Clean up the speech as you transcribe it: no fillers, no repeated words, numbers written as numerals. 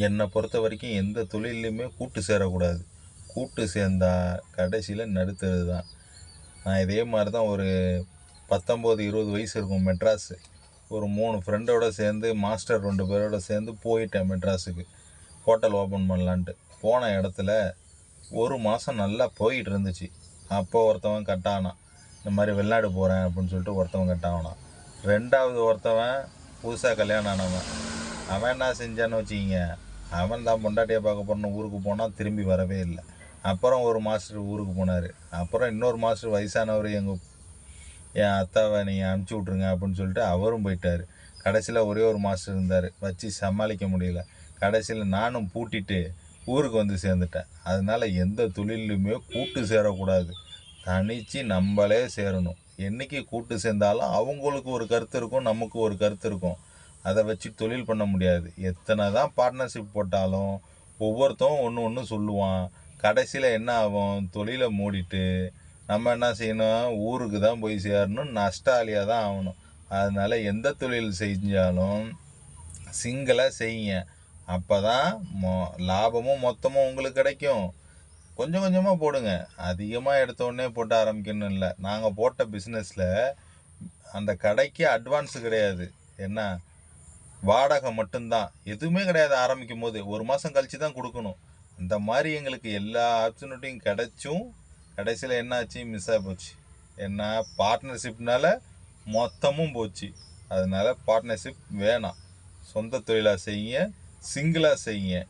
என்னை பொறுத்த வரைக்கும் எந்த தொழில்லையுமே கூட்டு சேரக்கூடாது. கூட்டு சேர்ந்தா கடைசியில நடுத்தெரு தான். நான் இதே மாரி தான் ஒரு 19, 20 வயசு இருக்கும் மெட்ராஸு. ஒரு 3 ஃப்ரெண்டோட சேர்ந்து மாஸ்டர் 2 பேரோட சேர்ந்து போயிட்டேன் மெட்ராஸுக்கு. ஹோட்டல் ஓப்பன் பண்ணலான்ட்டு. போன இடத்துல 1 மாசம் நல்லா போயிட்டு இருந்துச்சு. அப்போ ஒருத்தவன் கட் ஆனான். இந்த மாரி வெளிநாடு போறேன் அப்படின்னு சொல்லிட்டு ஒருத்தவன் கட் ஆனான். 2வது ஒருத்தவன் புதுசா கல்யாணம் ஆனவன். அவன் என்ன செஞ்சான்னு வச்சுக்கிங்க, அவன் தான் பொண்டாட்டிய பார்க்க போறேன்னு ஊருக்கு போனான், திரும்பி வரவே இல்ல. அப்புறம் ஒரு மாஸ்டர் ஊருக்கு போனாரு. அப்புறம் இன்னொரு மாஸ்டர் வயசானவரு என் அத்தாவை நீங்க அனுப்பிச்சி விட்ருங்க அப்படின்னு சொல்லிட்டு அவரும் போயிட்டாரு. கடைசியில ஒரே ஒரு மாஸ்டர் இருந்தாரு. வச்சு சமாளிக்க முடியல. கடைசியில நானும் பூட்டிட்டு ஊருக்கு வந்து சேர்ந்துட்டேன். அதனால எந்த தொழில்லையுமே கூட்டு சேரக்கூடாது. தனிச்சு நம்பளே சேரணும். என்னைக்கு கூட்டு சேர்ந்தாலும் அவங்களுக்கு ஒரு கருத்து இருக்கும், நமக்கு ஒரு கருத்து இருக்கும். அதை வச்சு தொழில் பண்ண முடியாது. எத்தனை தான் பார்ட்னர்ஷிப் போட்டாலும் ஒவ்வொருத்தன் ஒன்று ஒன்று சொல்லுவான். கடைசியில் என்ன ஆகும், தொழிலை மூடிட்டு நம்ம என்ன செய்யணும், ஊருக்கு தான் போய் சேரணும், நஷ்டாலியாக தான் ஆகணும். அதனால எந்த தொழில் செஞ்சாலும் சிங்கிளாக செய்யுங்க. அப்போ தான் லாபமும் மொத்தமும் உங்களுக்கு கிடைக்கும். கொஞ்சம் கொஞ்சமாக போடுங்க. அதிகமாக எடுத்த உடனே போட்டு ஆரம்பிக்கணும் இல்லை. நாங்கள் போட்ட பிஸ்னஸில் அந்த கடைக்கு அட்வான்ஸு கிடையாது. என்ன, வாடகை மட்டும்தான். எதுவுமே கிடையாது ஆரம்பிக்கும் போது. 1 மாதம் கழிச்சு தான் கொடுக்கணும். அந்த மாதிரி எங்களுக்கு எல்லா ஆப்பர்ச்சுனிட்டியும் கிடைச்சும் கடைசியில் என்னாச்சு, மிஸ் ஆகி போச்சு. என்ன, பார்ட்னர்ஷிப்னால மொத்தமும் போச்சு. அதனால பார்ட்னர்ஷிப் வேணாம். சொந்த தொழிலாக செய்யுங்க, சிங்கிளாக செய்யுங்க.